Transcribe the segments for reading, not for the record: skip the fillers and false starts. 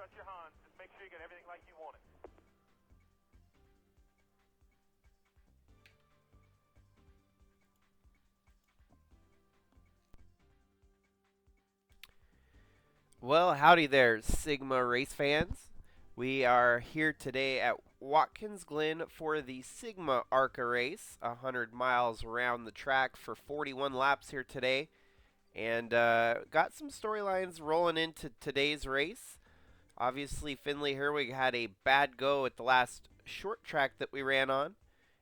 touch your Hans. Just make sure you get everything like you want it. Well, howdy there, Sigma race fans. We are here today at Watkins, Glen for the Sigma ARCA race, 100 miles around the track for 41 laps here today. And got some storylines rolling into today's race. Obviously, Finley Herwig had a bad go at the last short track that we ran on.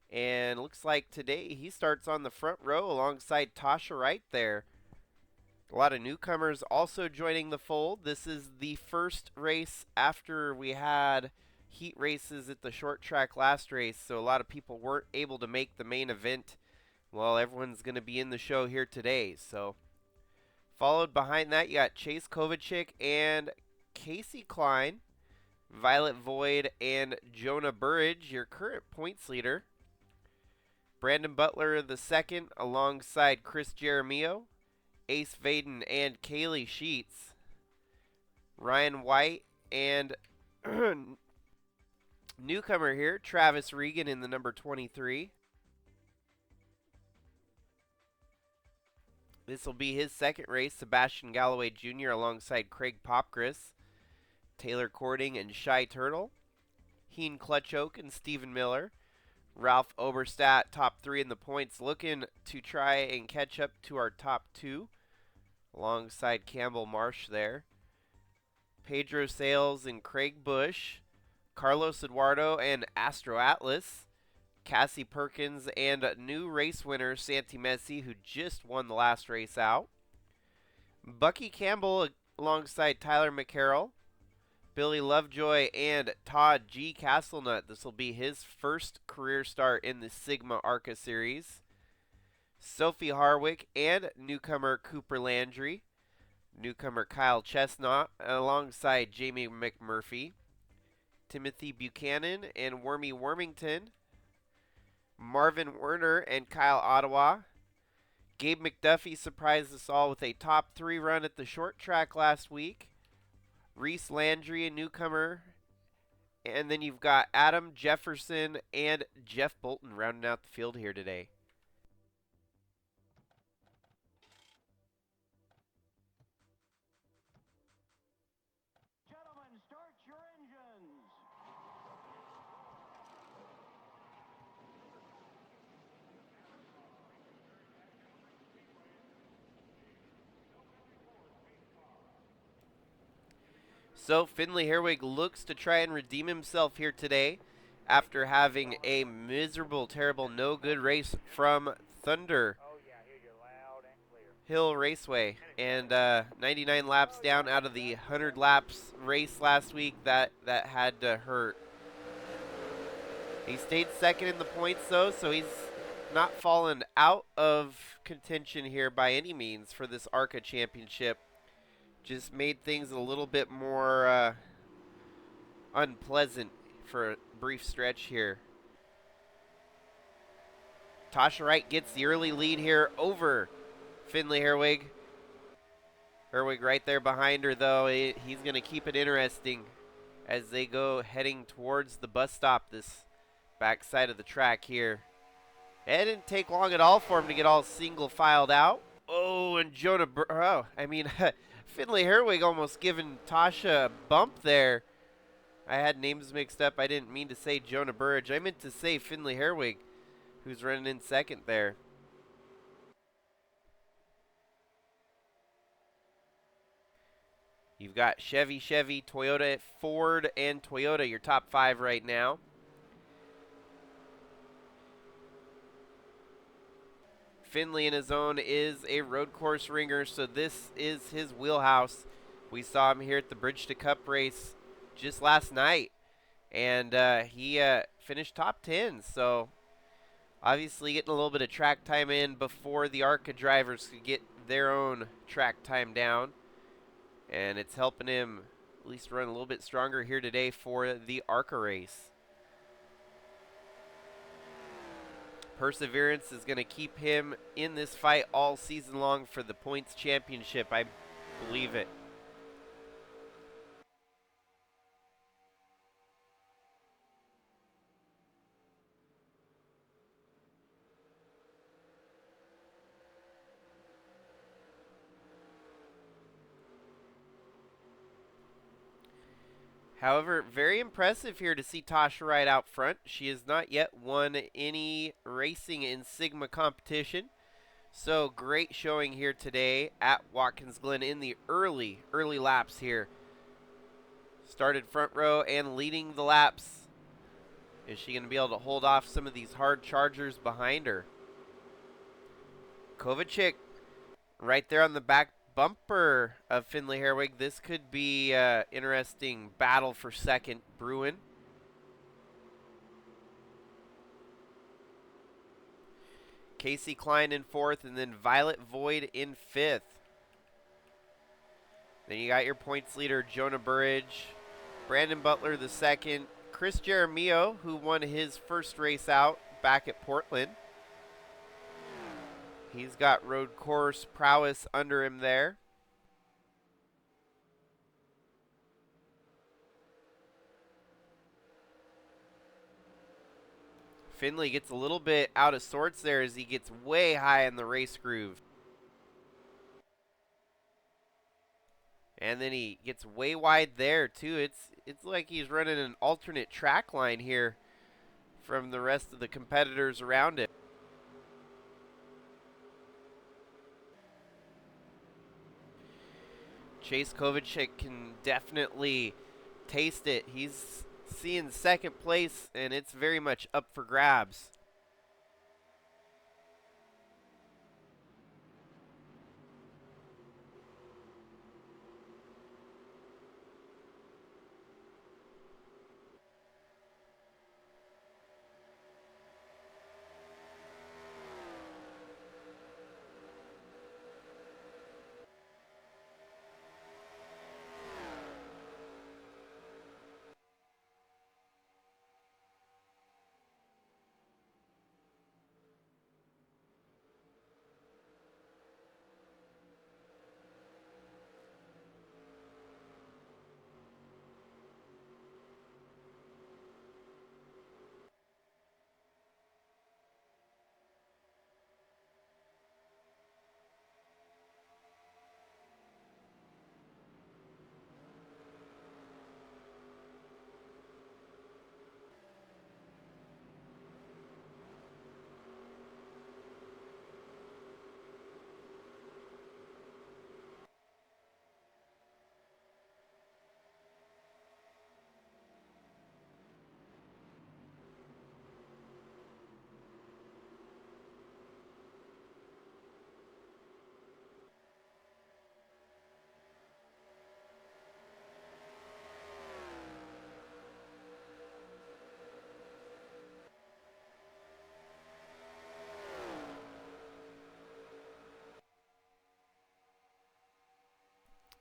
And looks like today he starts on the front row alongside Tasha Wright there. A lot of newcomers also joining the fold. This is the first race after we had heat races at the short track last race, so a lot of people weren't able to make the main event. Well, everyone's going to be in the show here today. So, followed behind that, you got Chase Kovacic and Casey Klein, Violet Void, and Jonah Burridge, your current points leader. Brandon Butler the second, alongside Chris Jeremio, Ace Vaden and Kaylee Sheets, Ryan White, and newcomer here, Travis Regan in the number 23. This will be his second race, Sebastian Galloway Jr. alongside Craig Popgris, Taylor Cording and Shy Turtle, Heen Clutchoke and Stephen Miller, Ralph Oberstadt, top 3 in the points, looking to try and catch up to our top 2. Alongside Campbell Marsh there. Pedro Sales and Craig Bush. Carlos Eduardo and Astro Atlas. Cassie Perkins and new race winner Santi Messi, who just won the last race out. Bucky Campbell alongside Tyler McCarroll. Billy Lovejoy and Todd G. Castlenut. This will be his first career start in the Sigma ARCA series. Sophie Harwick and newcomer Cooper Landry, newcomer Kyle Chestnut alongside Jamie McMurphy, Timothy Buchanan and Wormy Wormington, Marvin Werner and Kyle Ottawa. Gabe McDuffie surprised us all with a top 3 run at the short track last week. Reese Landry, a newcomer. And then you've got Adam Jefferson and Jeff Bolton rounding out the field here today. So Finley Herwig looks to try and redeem himself here today after having a miserable, terrible, no good race from Thunder Hill Raceway. And 99 laps down out of the 100 laps race last week, that had to hurt. He stayed second in the points though, so he's not fallen out of contention here by any means for this ARCA championship. Just made things a little bit more unpleasant for a brief stretch here. Tasha Wright gets the early lead here over Finley Herwig. Herwig right there behind her, though. He's going to keep it interesting as they go heading towards the bus stop, this backside of the track here. It didn't take long at all for him to get all single filed out. Oh, and Finley Herwig almost giving Tasha a bump there. I had names mixed up. I didn't mean to say Jonah Burridge. I meant to say Finley Herwig, who's running in second there. You've got Chevy, Toyota, Ford, and Toyota, your top 5 right now. Finley in his own is a road course ringer, so this is his wheelhouse. We saw him here at the Bridge to Cup race just last night, and he finished top 10, so obviously getting a little bit of track time in before the ARCA drivers could get their own track time down, and it's helping him at least run a little bit stronger here today for the ARCA race. Perseverance is going to keep him in this fight all season long for the points championship. I believe it. However, very impressive here to see Tasha right out front. She has not yet won any racing in Sigma competition. So great showing here today at Watkins Glen in the early laps here. Started front row and leading the laps. Is she going to be able to hold off some of these hard chargers behind her? Kovacic right there on the back bumper of Finley Herwig. This could be an interesting battle for second brewing. Casey Klein in fourth, and then Violet Void in fifth. Then you got your points leader, Jonah Burridge, Brandon Butler the second, Chris Jeremio, who won his first race out back at Portland. He's got road course prowess under him there. Finley gets a little bit out of sorts there as he gets way high in the race groove. And then he gets way wide there too. It's like he's running an alternate track line here from the rest of the competitors around him. Chase Kovacic can definitely taste it. He's seeing second place, and it's very much up for grabs.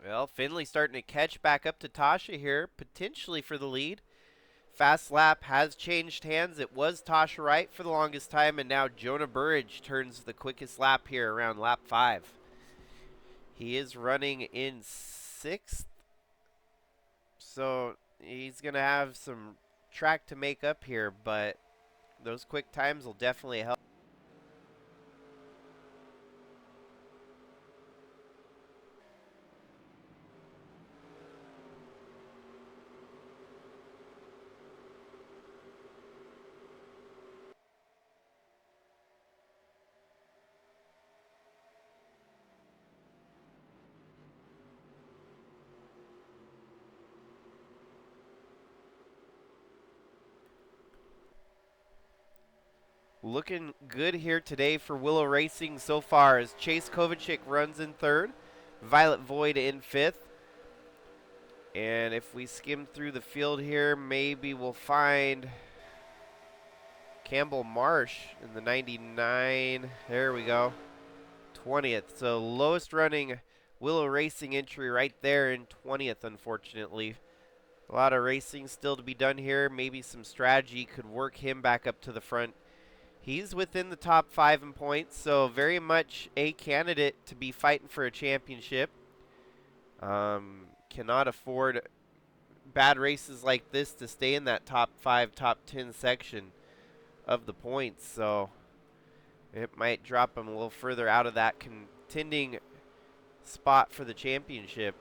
Well, Finley starting to catch back up to Tasha here, potentially for the lead. Fast lap has changed hands. It was Tasha Wright for the longest time, and now Jonah Burridge turns the quickest lap here around lap 5. He is running in 6th, so he's going to have some track to make up here, but those quick times will definitely help. Looking good here today for Willow Racing so far as Chase Kovacic runs in 3rd, Violet Void in 5th. And if we skim through the field here, maybe we'll find Campbell Marsh in the 99. There we go. 20th. So lowest running Willow Racing entry right there in 20th, unfortunately. A lot of racing still to be done here. Maybe some strategy could work him back up to the front. He's within the top 5 in points, so very much a candidate to be fighting for a championship. Cannot afford bad races like this to stay in that top 5, top 10 section of the points, so it might drop him a little further out of that contending spot for the championship.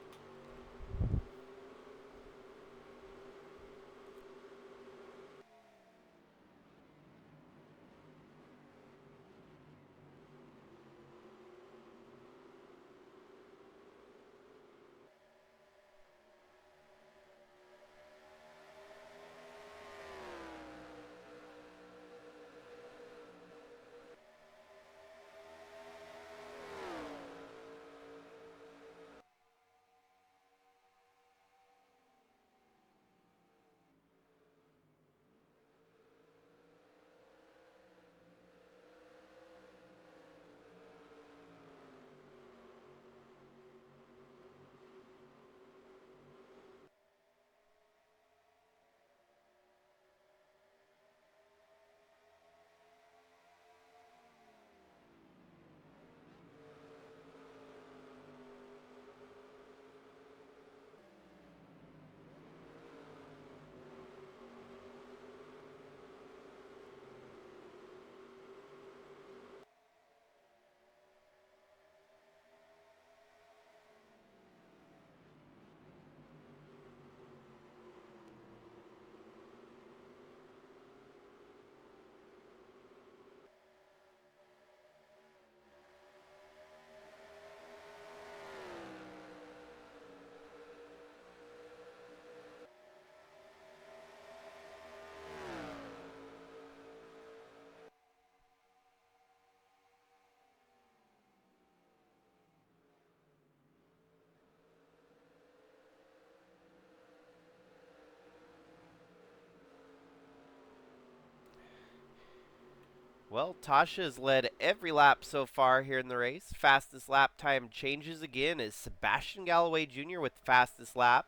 Well, Tasha has led every lap so far here in the race. Fastest lap time changes again as Sebastian Galloway Jr. with the fastest lap.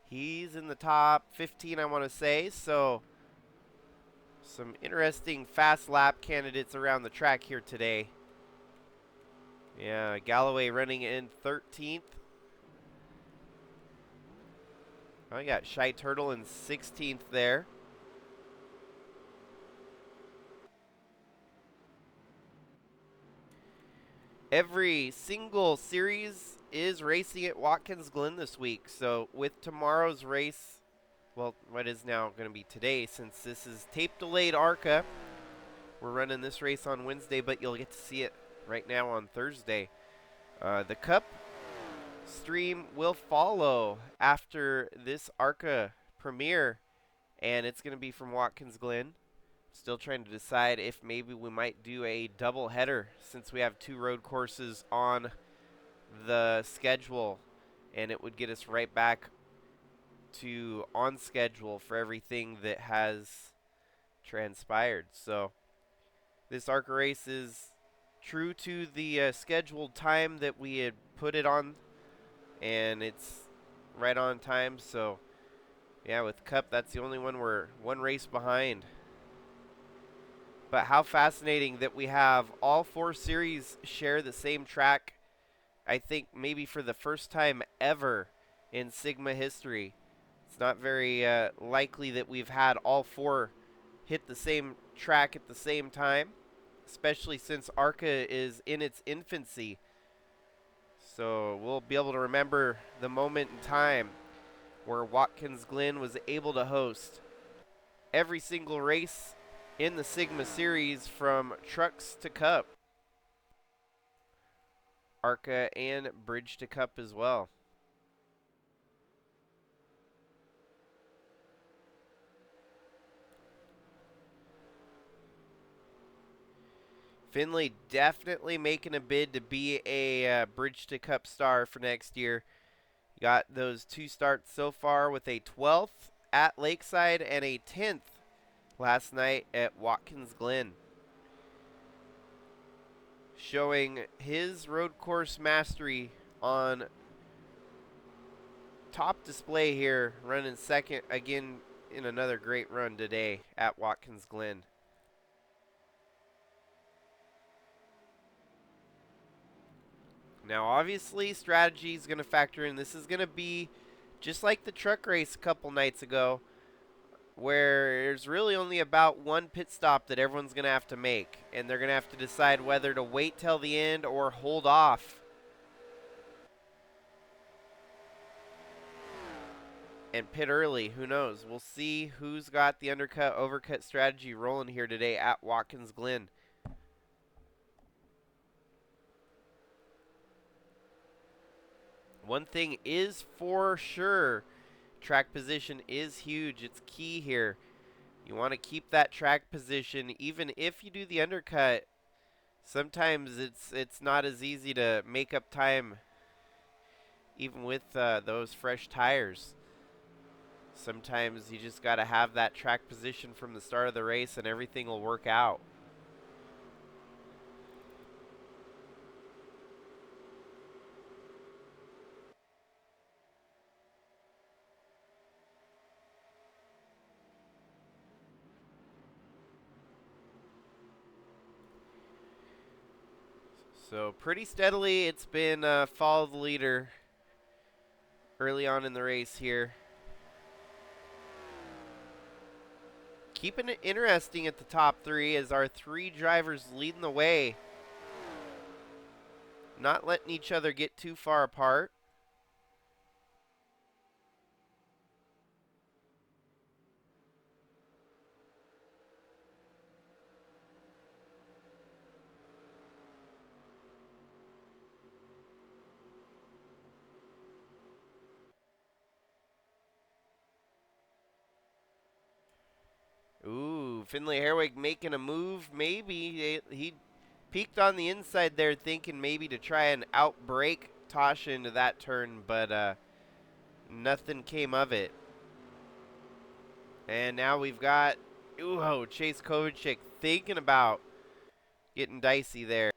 He's in the top 15, I want to say, so some interesting fast lap candidates around the track here today. Yeah, Galloway running in 13th. I got Shy Turtle in 16th there. Every single series is racing at Watkins Glen this week. So with tomorrow's race, well, what is now going to be today, since this is tape delayed ARCA, we're running this race on Wednesday, but you'll get to see it right now on Thursday. The Cup stream will follow after this ARCA premiere, and it's going to be from Watkins Glen. Still trying to decide if maybe we might do a double header since we have 2 road courses on the schedule, and it would get us right back to on schedule for everything that has transpired. So this ARCA race is true to the scheduled time that we had put it on, and it's right on time. So yeah, with Cup, that's the only one we're one race behind. But how fascinating that we have all 4 series share the same track. I think maybe for the first time ever in Sigma history. It's not very likely that we've had all 4 hit the same track at the same time, especially since ARCA is in its infancy. So we'll be able to remember the moment in time where Watkins Glen was able to host every single race in the Sigma series from trucks to Cup. ARCA and Bridge to Cup as well. Finley definitely making a bid to be a Bridge to Cup star for next year. Got those 2 starts so far with a 12th at Lakeside and a 10th last night at Watkins Glen. Showing his road course mastery on top display here, running second again in another great run today at Watkins Glen. Now obviously strategy is going to factor in. This is going to be just like the truck race a couple nights ago, where there's really only about one pit stop that everyone's going to have to make, and they're going to have to decide whether to wait till the end or hold off and pit early. Who knows? We'll see who's got the undercut overcut strategy rolling here today at Watkins Glen. One thing is for sure, track position is huge. It's key here. You want to keep that track position even if you do the undercut. Sometimes it's not as easy to make up time even with those fresh tires. Sometimes you just got to have that track position from the start of the race and everything will work out. So pretty steadily it's been follow the leader early on in the race here. Keeping it interesting at the top 3 as our 3 drivers leading the way. Not letting each other get too far apart. Ooh, Finley Herwig making a move. Maybe he peeked on the inside there thinking maybe to try and outbrake Tasha into that turn, but nothing came of it. And now we've got Chase Kovacic thinking about getting dicey there.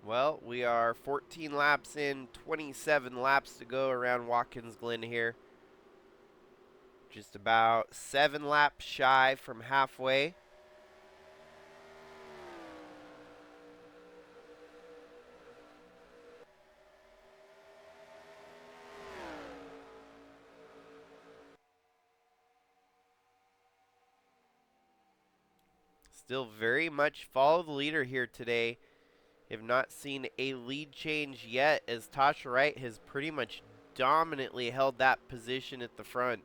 Well, we are 14 laps in, 27 laps to go around Watkins Glen here. Just about 7 laps shy from halfway. Still very much follow the leader here today. Have not seen a lead change yet, as Tasha Wright has pretty much dominantly held that position at the front.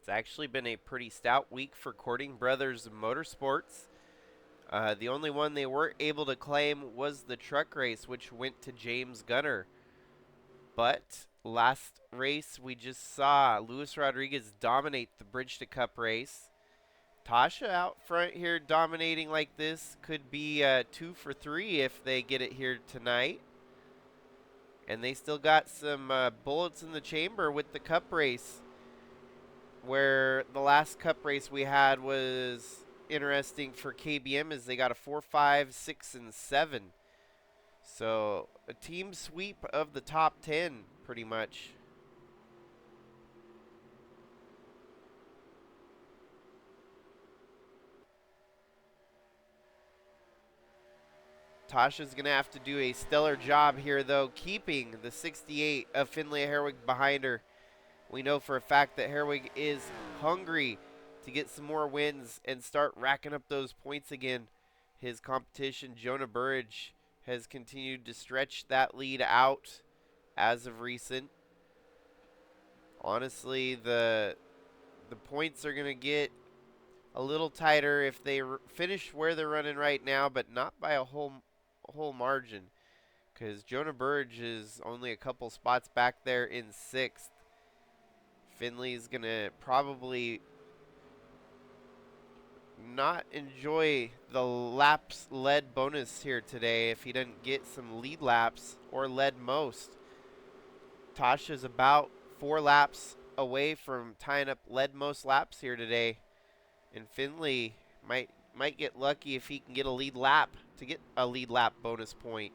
It's actually been a pretty stout week for Cording Brothers Motorsports. The only one they weren't able to claim was the truck race, which went to James Gunner. But last race we just saw Luis Rodriguez dominate the Bridge to Cup race. Tasha out front here dominating like this could be 2 for 3 if they get it here tonight. And they still got some bullets in the chamber with the Cup race, where the last Cup race we had was interesting for KBM, as they got a 4, 5, 6, and 7. So a team sweep of the top 10 pretty much. Tasha's going to have to do a stellar job here, though, keeping the 68 of Finley Herwig behind her. We know for a fact that Herwig is hungry to get some more wins and start racking up those points again. His competition, Jonah Burridge, has continued to stretch that lead out as of recent. Honestly, the points are going to get a little tighter if they finish where they're running right now, but not by a whole margin, because Jonah Burridge is only a couple spots back there in 6th. Finley's going to probably not enjoy the laps led bonus here today if he doesn't get some lead laps or led most. Tasha's about 4 laps away from tying up led most laps here today, and Finley might get lucky if he can get a lead lap to get a lead lap bonus point.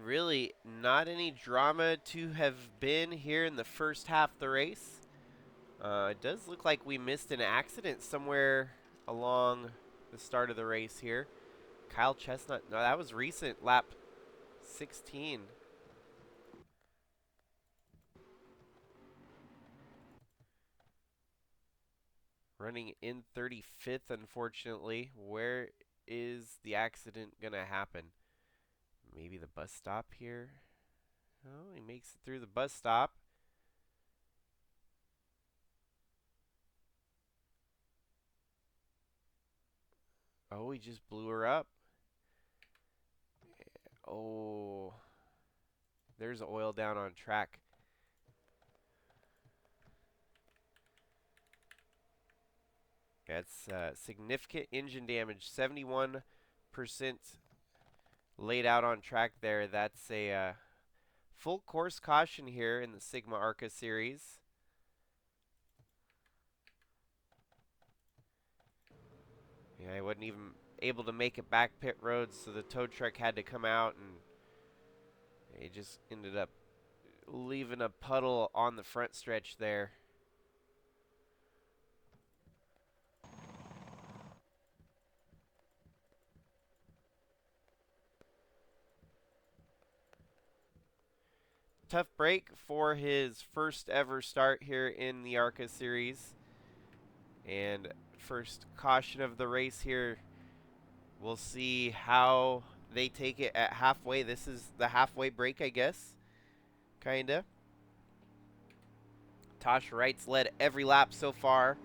really not any drama to have been here in the first half of the race. It does look like we missed an accident somewhere along the start of the race here. Kyle Chestnut, no, that was recent, lap 16. Running in 35th, unfortunately. Where is the accident going to happen? Maybe the bus stop here? Oh, he makes it through the bus stop. Oh, he just blew her up. Oh, there's oil down on track. That's significant engine damage, 71% laid out on track there. That's a full course caution here in the SIGMA ARCA series. Yeah, he wasn't even able to make it back pit road, so the tow truck had to come out, and he just ended up leaving a puddle on the front stretch there. Tough break for his first ever start here in the ARCA series. And first caution of the race here. We'll see how they take it at halfway. This is the halfway break, I guess. Kinda. Tasha Wright's led every lap so far.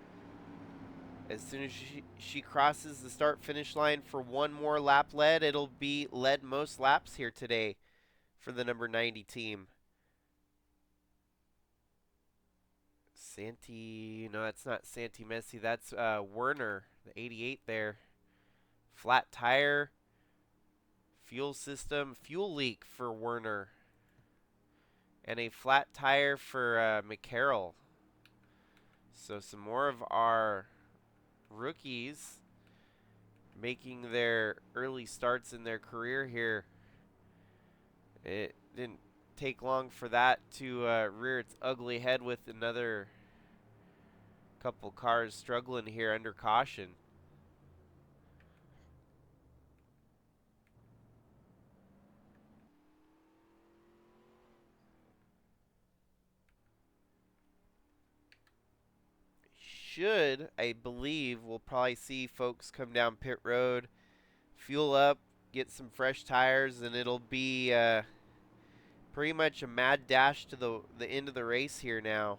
As soon as she crosses the start-finish line for one more lap led, it'll be led most laps here today for the number 90 team. Santi, no, that's not Santi Messi. That's Werner, the 88 there. Flat tire, fuel system, fuel leak for Werner. And a flat tire for McCarroll. So some more of our rookies making their early starts in their career here. It didn't take long for that to rear its ugly head with another couple cars struggling here under caution. I believe we'll probably see folks come down pit road, fuel up, get some fresh tires, and it'll be pretty much a mad dash to the end of the race here now.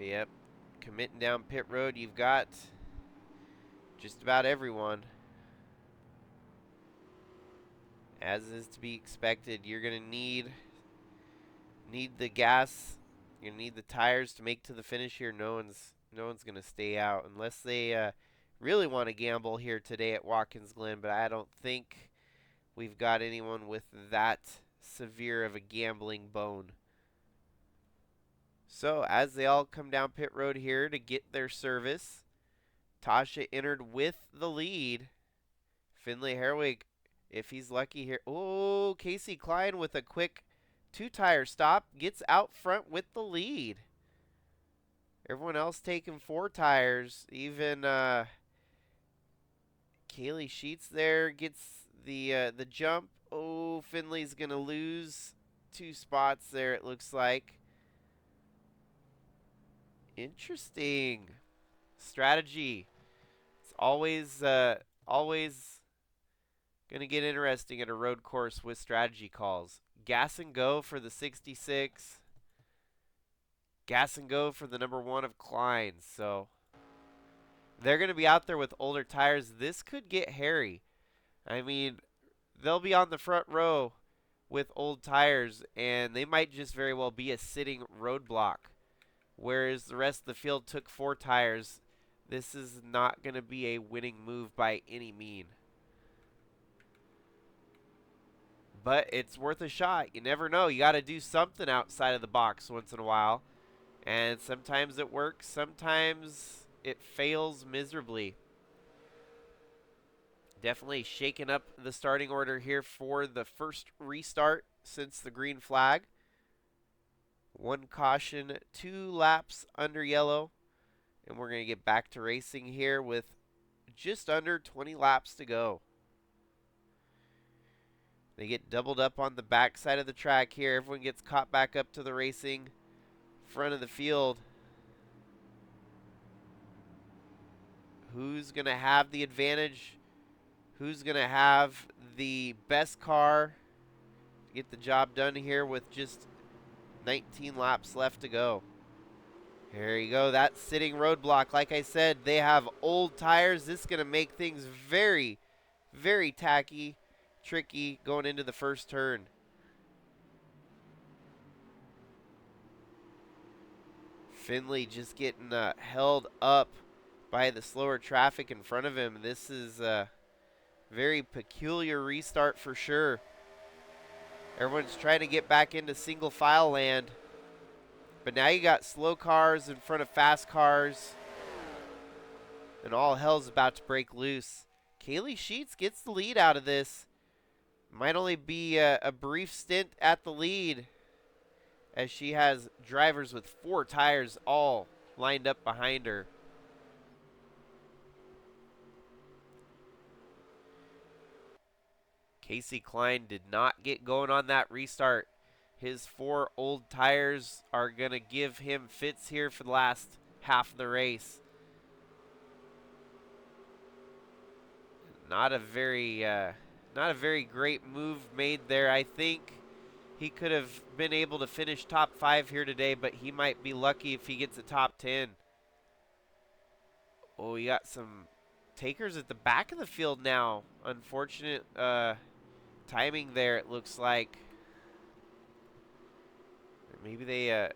Yep, committing down pit road, you've got just about everyone. As is to be expected, you're going to need the gas. You're going to need the tires to make to the finish here. No one's going to stay out unless they really want to gamble here today at Watkins Glen, but I don't think we've got anyone with that severe of a gambling bone. So as they all come down pit road here to get their service, Tasha entered with the lead. Finley Herwig, if he's lucky here. Oh, Casey Klein with a quick two-tire stop gets out front with the lead. Everyone else taking four tires. Even Kaylee Sheets there gets the jump. Oh, Finley's going to lose 2 spots there, it looks like. Interesting. Strategy. It's always going to get interesting at a road course with strategy calls. Gas and go for the 66. Gas and go for the number 1 of Klein. So they're going to be out there with older tires. This could get hairy. I mean, they'll be on the front row with old tires, and they might just very well be a sitting roadblock. Whereas the rest of the field took 4 tires. This is not going to be a winning move by any mean. But it's worth a shot. You never know. You got to do something outside of the box once in a while. And sometimes it works. Sometimes it fails miserably. Definitely shaking up the starting order here for the first restart since the green flag. 1 caution, 2 laps under yellow. And we're going to get back to racing here with just under 20 laps to go. They get doubled up on the back side of the track here. Everyone gets caught back up to the racing front of the field. Who's going to have the advantage? Who's going to have the best car to get the job done here with just 19 laps left to go? There you go. That sitting roadblock. Like I said, they have old tires. This is going to make things very, very tacky, tricky going into the first turn. Finley just getting held up by the slower traffic in front of him. This is a very peculiar restart for sure. Everyone's trying to get back into single file land. But now you got slow cars in front of fast cars. And all hell's about to break loose. Kaylee Sheets gets the lead out of this. Might only be a brief stint at the lead, as she has drivers with 4 tires all lined up behind her. Casey Klein did not get going on that restart. His 4 old tires are going to give him fits here for the last half of the race. Not a very great move made there. I think he could have been able to finish top 5 here today, but he might be lucky if he gets a top 10. Oh, we got some takers at the back of the field now. Unfortunate timing there, it looks like. Maybe they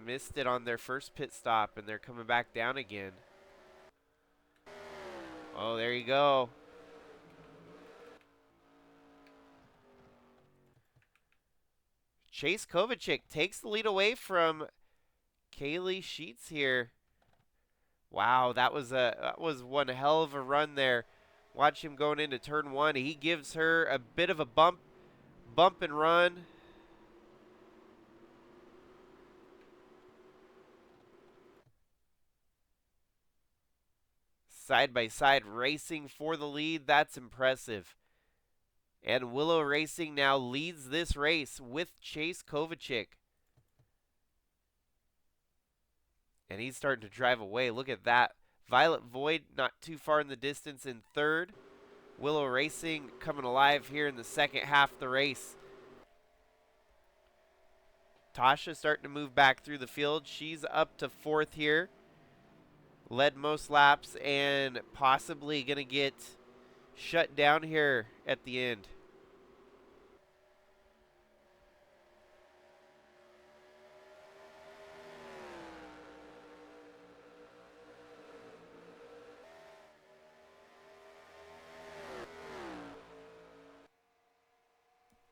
missed it on their first pit stop and they're coming back down again. Oh, there you go. Chase Kovacic takes the lead away from Kaylee Sheets here. Wow, that was one hell of a run there. Watch him going into turn 1. He gives her a bit of a bump and run. Side by side racing for the lead. That's impressive. And Willow Racing now leads this race with Chase Kovacic. And he's starting to drive away. Look at that. Violet Void not too far in the distance in 3rd. Willow Racing coming alive here in the second half of the race. Tasha starting to move back through the field. She's up to 4th here. Led most laps and possibly going to get shut down here at the end.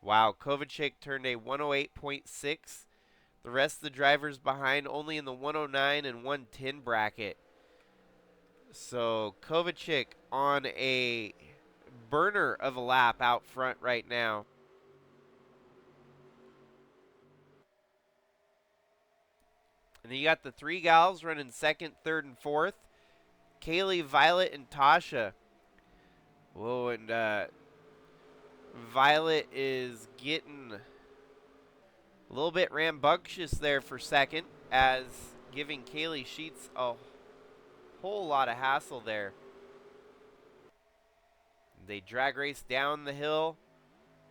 Wow, Kovacic turned a 108.6. The rest of the drivers behind only in the 109 and 110 bracket. So Kovacic on a burner of a lap out front right now. And then you got the 3 gals running 2nd, 3rd, and 4th. Kaylee, Violet, and Tasha. Whoa, and Violet is getting a little bit rambunctious there for 2nd, as giving Kaylee Sheets a whole lot of hassle there. They drag race down the hill,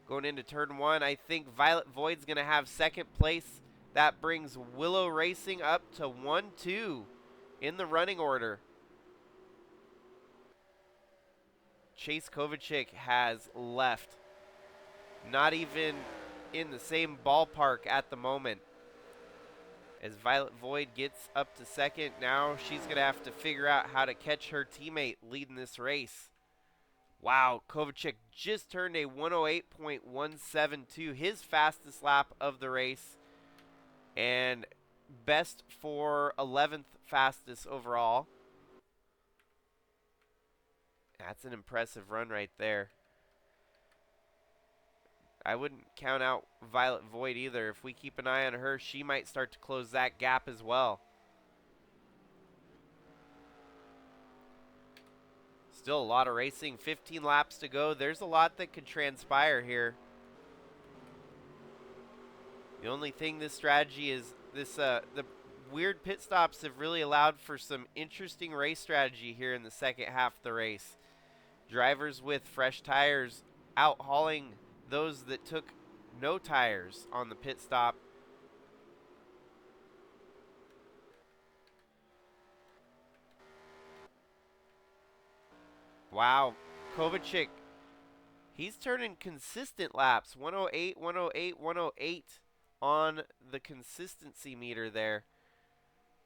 going into turn 1. I think Violet Void's going to have 2nd place. That brings Willow Racing up to 1-2 in the running order. Chase Kovacic has left. Not even in the same ballpark at the moment. As Violet Void gets up to 2nd, now she's going to have to figure out how to catch her teammate leading this race. Wow, Kovacic just turned a 108.172, his fastest lap of the race, and best for 11th fastest overall. That's an impressive run right there. I wouldn't count out Violet Void either. If we keep an eye on her, she might start to close that gap as well. Still a lot of racing. 15 laps to go. There's a lot that could transpire here. The only thing this strategy is the weird pit stops have really allowed for some interesting race strategy here in the second half of the race. Drivers with fresh tires out hauling those that took no tires on the pit stop. Wow, Kovacic, he's turning consistent laps. 108, 108, 108 on the consistency meter there.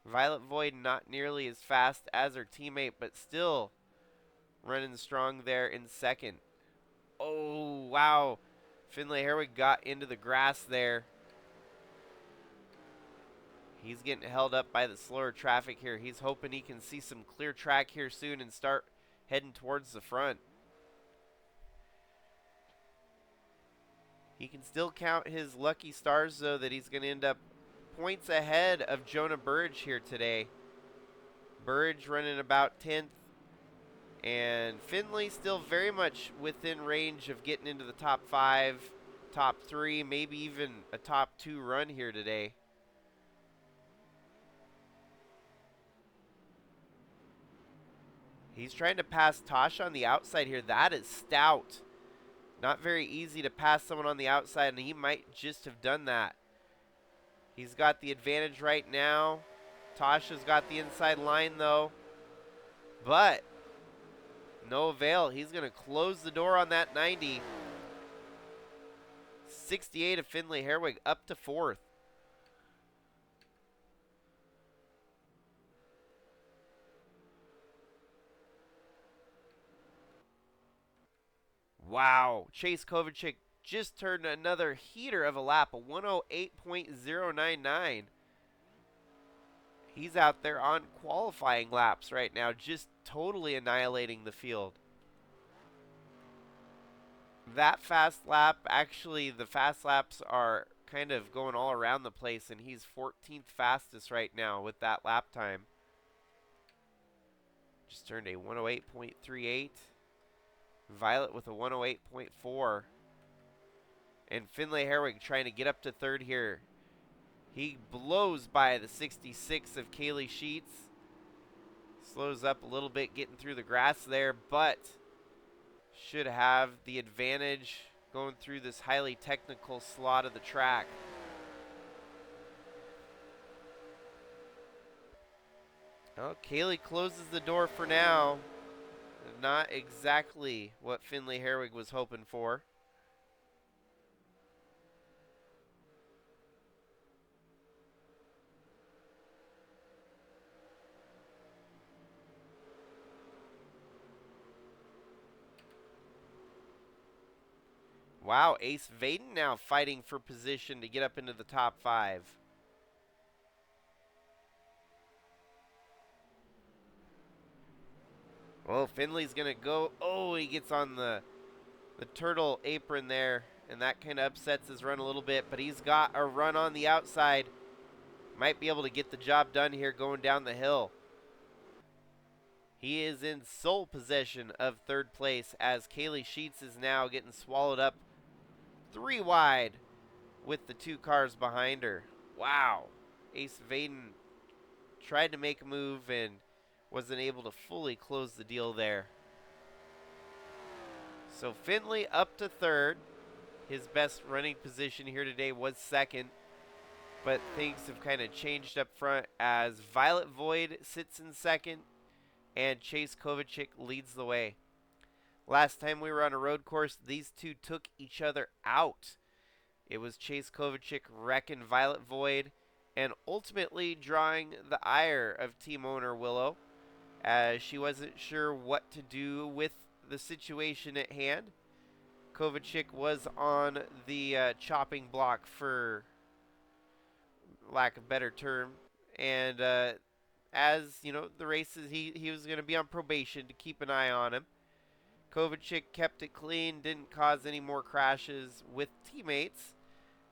Violet Void not nearly as fast as her teammate, but still running strong there in second. Oh, wow. Finley Herwig got into the grass there. He's getting held up by the slower traffic here. He's hoping he can see some clear track here soon and start heading towards the front. He can still count his lucky stars, though, that he's going to end up points ahead of Jonah Burridge here today. Burridge running about 10th. And Finley still very much within range of getting into the top 5, top 3, maybe even a top 2 run here today. He's trying to pass Tosh on the outside here. That is stout. Not very easy to pass someone on the outside, and he might just have done that. He's got the advantage right now. Tasha's got the inside line, though. But no avail. He's going to close the door on that 90. 68 of Finley Herwig up to 4th. Wow. Chase Kovacic just turned another heater of a lap, a 108.099. He's out there on qualifying laps right now, just totally annihilating the field. That fast lap, actually the fast laps are kind of going all around the place, and he's 14th fastest right now with that lap time. Just turned a 108.38. Violet with a 108.4. And Finley Herwig trying to get up to 3rd here. He blows by the 66 of Kaylee Sheets. Slows up a little bit getting through the grass there, but should have the advantage going through this highly technical slot of the track. Oh, Kaylee closes the door for now. Not exactly what Finley Herwig was hoping for. Wow, Ace Vaden now fighting for position to get up into the top 5. Oh, Finley's going to go. Oh, he gets on the turtle apron there, and that kind of upsets his run a little bit, but he's got a run on the outside. Might be able to get the job done here going down the hill. He is in sole possession of 3rd place as Kaylee Sheets is now getting swallowed up 3 wide with the 2 cars behind her. Wow. Ace Vaden tried to make a move and wasn't able to fully close the deal there. So Finley up to 3rd. His best running position here today was 2nd. But things have kind of changed up front as Violet Void sits in 2nd and Chase Kovacic leads the way. Last time we were on a road course, these two took each other out. It was Chase Kovacic wrecking Violet Void and ultimately drawing the ire of team owner Willow, as she wasn't sure what to do with the situation at hand. Kovacic was on the chopping block, for lack of a better term, and as you know, the races, he was going to be on probation to keep an eye on him. Kovacic kept it clean, didn't cause any more crashes with teammates.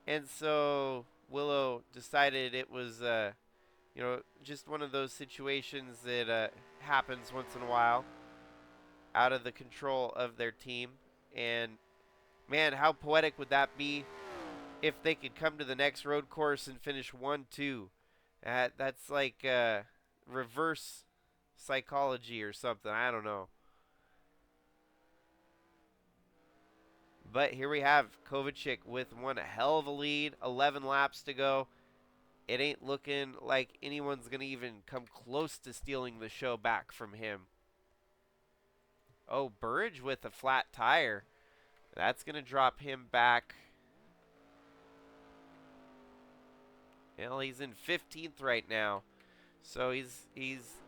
And so Willow decided it was, just one of those situations that happens once in a while out of the control of their team. And man, how poetic would that be if they could come to the next road course and finish 1-2? That's like reverse psychology or something. I don't know. But here we have Kovacic with one hell of a lead. 11 laps to go. It ain't looking like anyone's going to even come close to stealing the show back from him. Oh, Burridge with a flat tire. That's going to drop him back. Well, he's in 15th right now. So he's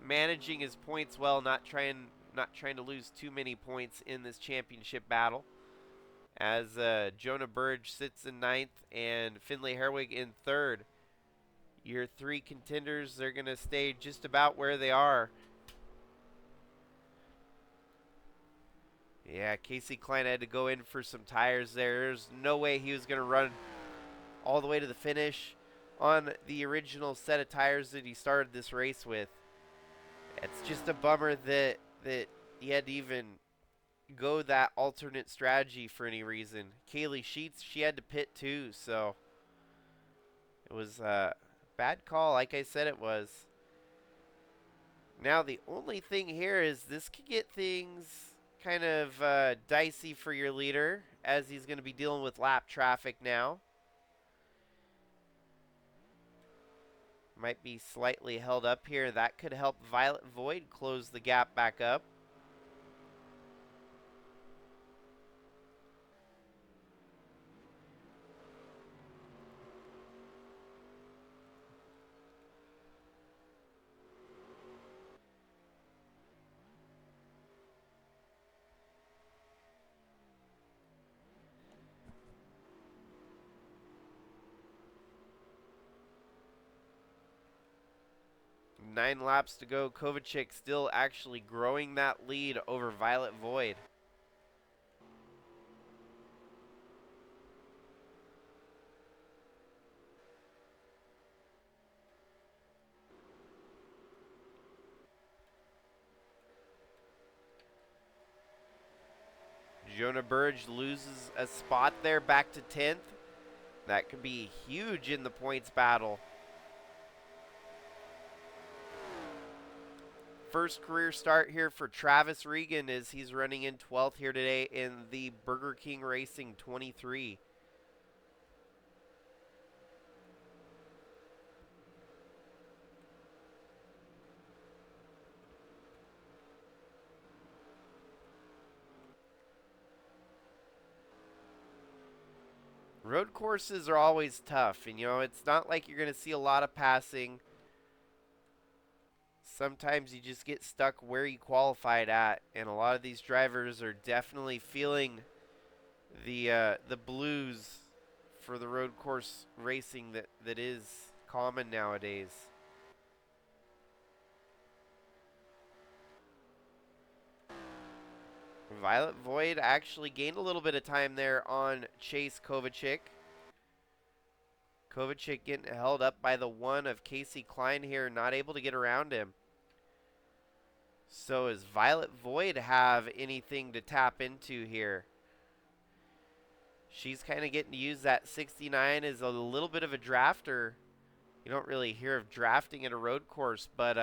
managing his points well, not trying to lose too many points in this championship battle. As Jonah Burridge sits in 9th and Finley Herwig in 3rd. Your 3 contenders, they're going to stay just about where they are. Yeah, Casey Klein had to go in for some tires there. There's no way he was going to run all the way to the finish on the original set of tires that he started this race with. It's just a bummer that he had to even go that alternate strategy for any reason. Kaylee Sheets, she had to pit too, so it was a bad call, like I said it was. Now the only thing here is this could get things kind of dicey for your leader, as he's going to be dealing with lap traffic now. Might be slightly held up here. That could help Violet Void close the gap back up. Nine laps to go. Kovacic still actually growing that lead over Violet Void. Jonah Burridge loses a spot there back to 10th. That could be huge in the points battle. First career start here for Travis Regan as he's running in 12th here today in the Burger King Racing 23. Road courses are always tough, and it's not like you're going to see a lot of passing. Sometimes you just get stuck where you qualified at, and a lot of these drivers are definitely feeling the blues for the road course racing that is common nowadays. Violet Void actually gained a little bit of time there on Chase Kovacic. Kovacic getting held up by the one of Casey Klein here, not able to get around him. So does Violet Void have anything to tap into here? She's kind of getting to use that 69 as a little bit of a drafter. You don't really hear of drafting at a road course, but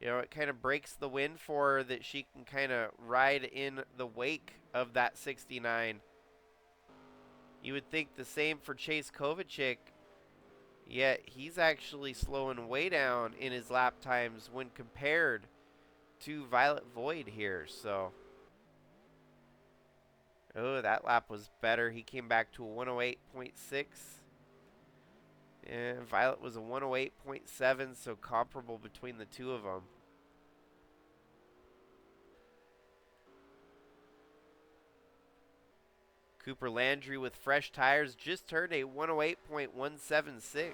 it kind of breaks the wind for her that she can kind of ride in the wake of that 69. You would think the same for Chase Kovacic, yet he's actually slowing way down in his lap times when compared to Violet Void here. So, oh, that lap was better. He came back to a 108.6. And Violet was a 108.7, so comparable between the two of them. Cooper Landry with fresh tires just turned a 108.176.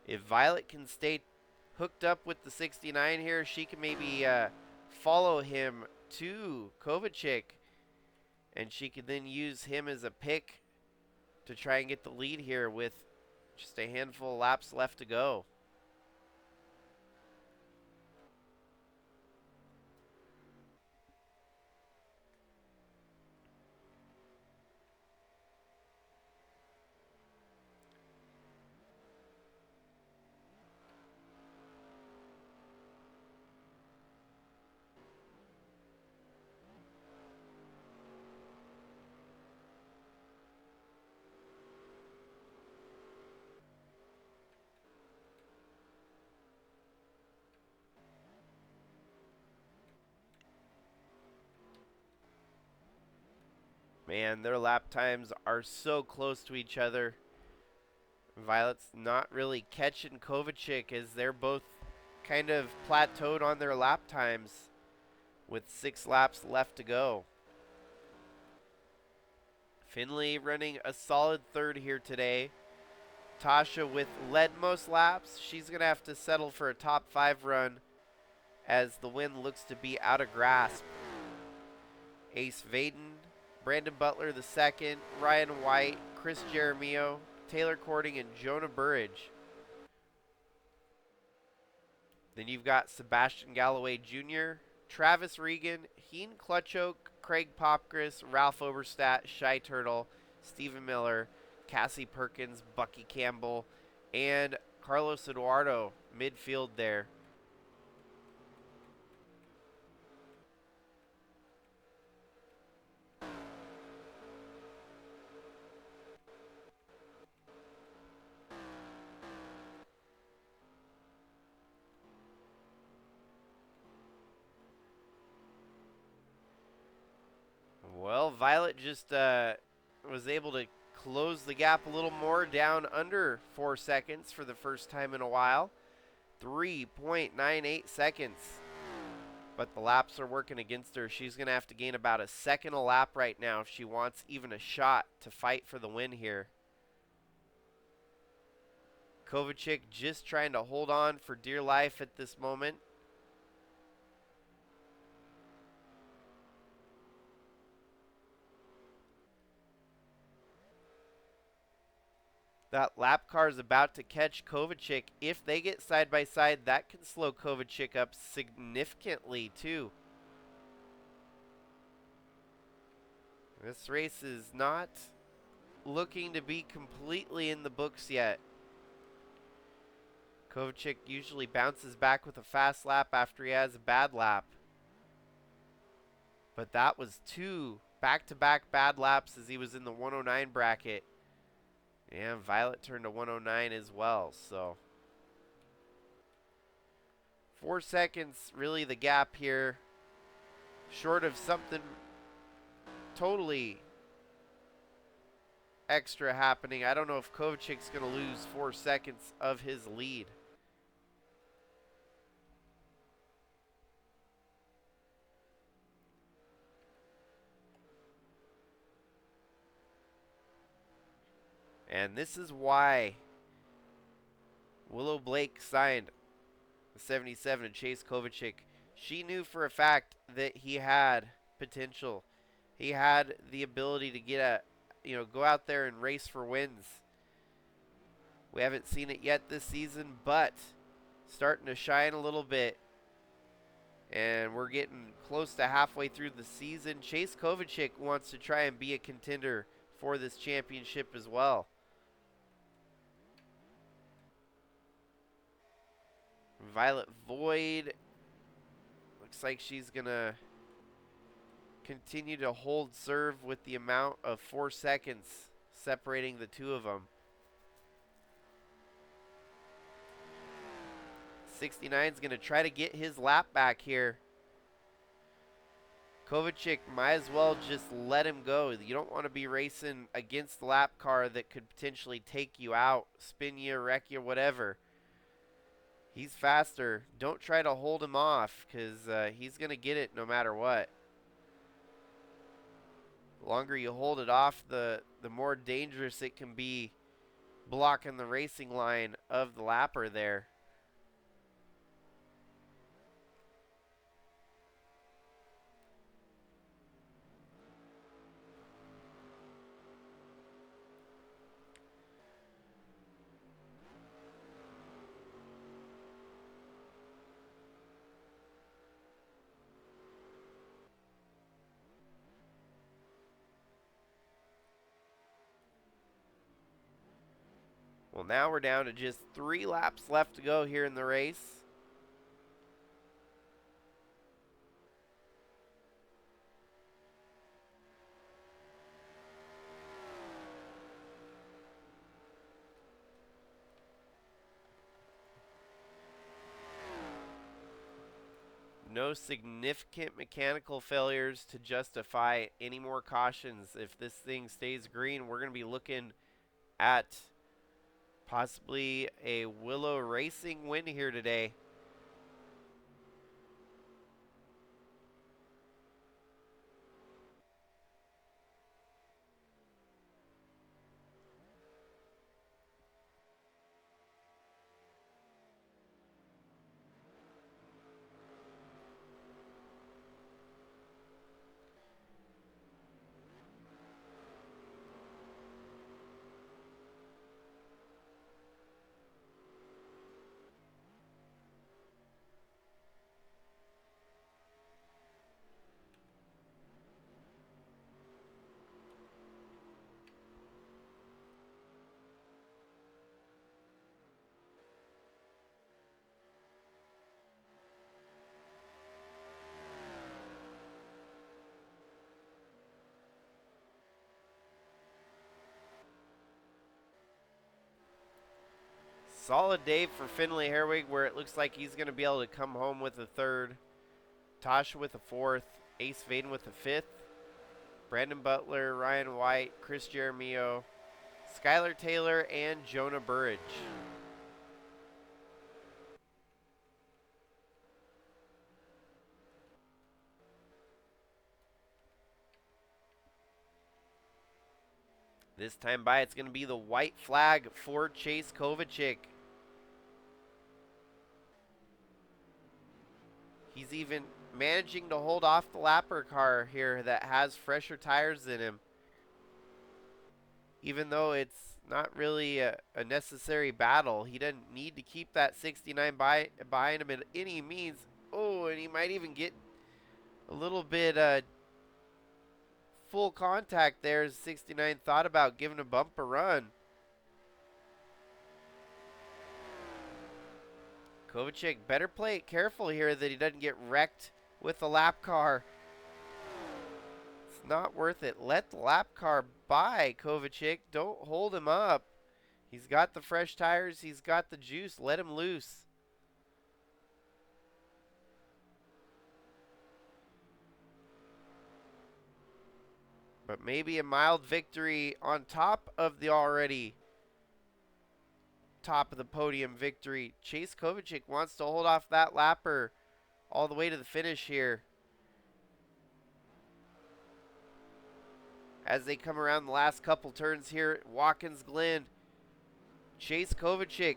If Violet can stay hooked up with the 69 here, she can maybe follow him to Kovacic, and she can then use him as a pick to try and get the lead here with just a handful of laps left to go. Man, their lap times are so close to each other. Violet's not really catching Kovacic as they're both kind of plateaued on their lap times with 6 laps left to go. Finley running a solid third here today. Tasha with led most laps. She's going to have to settle for a top 5 run as the win looks to be out of grasp. Ace Vaden, Brandon Butler the second, Ryan White, Chris Jeremio, Taylor Cording, and Jonah Burridge. Then you've got Sebastian Galloway Jr., Travis Regan, Heen Clutchoke, Craig Popgris, Ralph Oberstadt, Shy Turtle, Stephen Miller, Cassie Perkins, Bucky Campbell, and Carlos Eduardo midfield there. Well, Violet just was able to close the gap a little more, down under 4 seconds for the first time in a while. 3.98 seconds. But the laps are working against her. She's going to have to gain about a second a lap right now if she wants even a shot to fight for the win here. Kovacic just trying to hold on for dear life at this moment. That lap car is about to catch Kovacic. If they get side by side, that can slow Kovacic up significantly too. This race is not looking to be completely in the books yet. Kovacic usually bounces back with a fast lap after he has a bad lap. But that was 2 back-to-back bad laps as he was in the 109 bracket. And Violet turned to 109 as well, so 4 seconds really the gap here, short of something totally extra happening. I don't know if Kovacic's going to lose 4 seconds of his lead. And this is why Willow Blake signed the 77 and Chase Kovacic. She knew for a fact that he had potential. He had the ability to get go out there and race for wins. We haven't seen it yet this season, but starting to shine a little bit. And we're getting close to halfway through the season. Chase Kovacic wants to try and be a contender for this championship as well. Violet Void looks like she's going to continue to hold serve with the amount of 4 seconds separating the two of them. 69 is going to try to get his lap back here. Kovacic might as well just let him go. You don't want to be racing against the lap car that could potentially take you out, spin you, wreck you, whatever. He's faster. Don't try to hold him off because he's going to get it no matter what. The longer you hold it off, the more dangerous it can be blocking the racing line of the lapper there. Now we're down to just 3 laps left to go here in the race. No significant mechanical failures to justify any more cautions. If this thing stays green, we're going to be looking at possibly a Willow Racing win here today. Solid day for Finley Herwig, where it looks like he's going to be able to come home with a 3rd, Tasha with a 4th, Ace Vaden with a 5th, Brandon Butler, Ryan White, Chris Jeremio, Skylar Taylor, and Jonah Burridge. This time by, it's going to be the white flag for Chase Kovacic. He's even managing to hold off the lapper car here that has fresher tires than him. Even though it's not really a necessary battle, he doesn't need to keep that 69 behind him at any means. Oh, and he might even get a little bit full contact there as 69 thought about giving a bump a run. Kovacic better play it careful here that he doesn't get wrecked with the lap car. It's not worth it. Let the lap car by, Kovacic. Don't hold him up. He's got the fresh tires. He's got the juice. Let him loose. But maybe a mild victory on top of the already top of the podium victory. Chase Kovacic wants to hold off that lapper all the way to the finish here. As they come around the last couple turns here at Watkins Glen, Chase Kovacic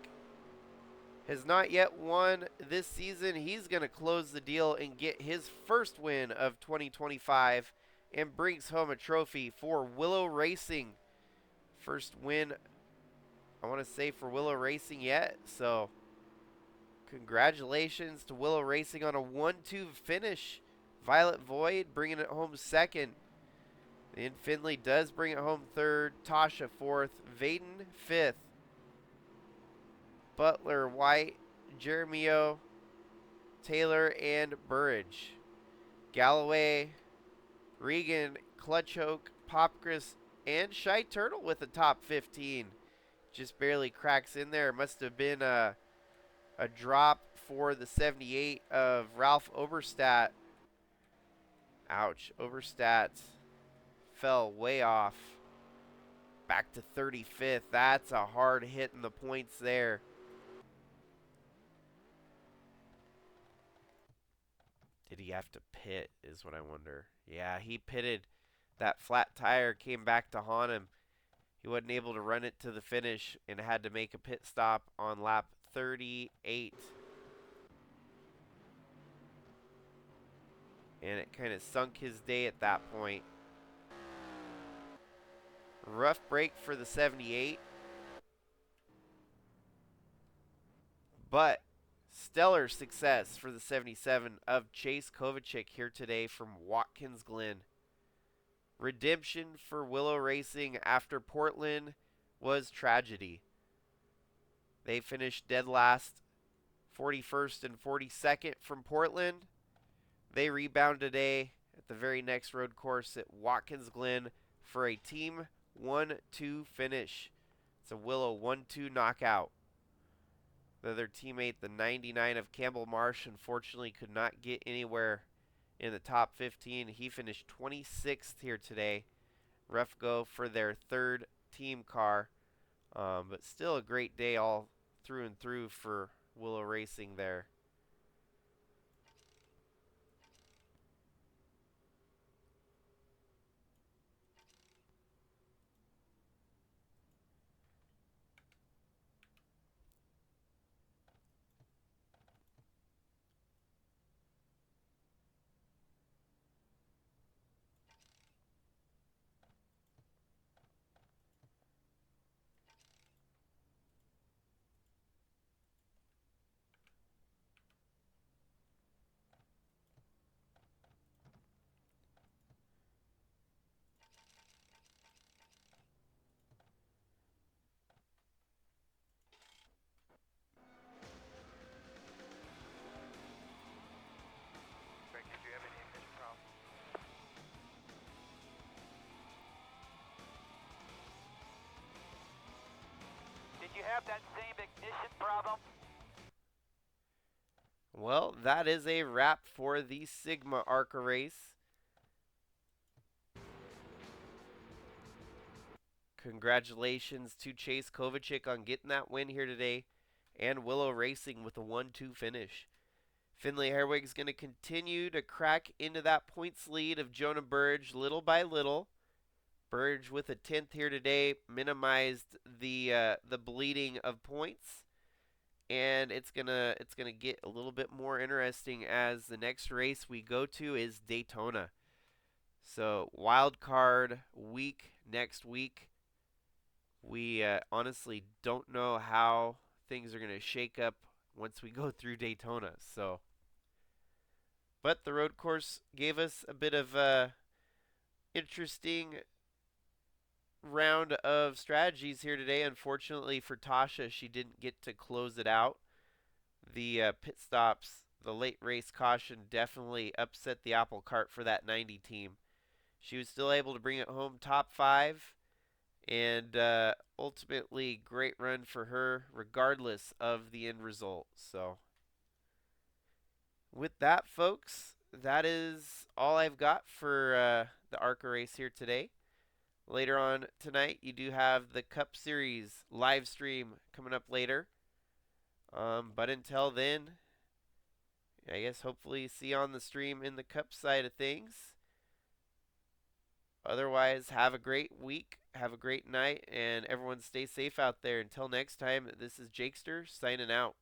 has not yet won this season. He's going to close the deal and get his first win of 2025 and brings home a trophy for Willow Racing. First win, I want to say, for Willow Racing yet. So congratulations to Willow Racing on a 1-2 finish. Violet Void bringing it home 2nd. And Finley does bring it home 3rd. Tasha 4th. Vaden 5th. Butler, White, Jeremio, Taylor, and Burridge. Galloway, Regan, Clutchoke, Popgris, and Shy Turtle with the top 15. Just barely cracks in there. Must have been a drop for the 78 of Ralph Oberstadt. Ouch. Oberstadt fell way off. Back to 35th. That's a hard hit in the points there. Did he have to pit is what I wonder. Yeah, he pitted. That flat tire came back to haunt him. He wasn't able to run it to the finish and had to make a pit stop on lap 38. And it kind of sunk his day at that point. Rough break for the 78. But stellar success for the 77 of Chase Kovacic here today from Watkins Glen. Redemption for Willow Racing after Portland was tragedy. They finished dead last, 41st and 42nd from Portland. They rebound today at the very next road course at Watkins Glen for a team 1-2 finish. It's a Willow 1-2 knockout. The other teammate, the 99 of Campbell Marsh, unfortunately could not get anywhere in the top 15. He finished 26th here today. Rough go for their third team car, but still a great day all through and through for Willow Racing there. Greg, did you have any ignition problem? Did you have that same ignition problem? Well, that is a wrap for the SIGMA ARCA race. Congratulations to Chase Kovacic on getting that win here today, and Willow Racing with a 1-2 finish. Finley Herwig is going to continue to crack into that points lead of Jonah Burridge little by little. Burridge with a 10th here today minimized the bleeding of points, and it's gonna get a little bit more interesting as the next race we go to is Daytona. So wild card week next week. We honestly don't know how things are going to shake up once we go through Daytona. So, but the road course gave us a bit of a interesting round of strategies here today. Unfortunately for Tasha, she didn't get to close it out. The pit stops, the late race caution definitely upset the apple cart for that 90 team. She was still able to bring it home top 5. And ultimately, great run for her, regardless of the end result. So, with that, folks, that is all I've got for the ARCA race here today. Later on tonight, you do have the Cup Series live stream coming up later. But until then, I guess hopefully see you on the stream in the Cup side of things. Otherwise, have a great week, have a great night, and everyone stay safe out there. Until next time, this is Jakester signing out.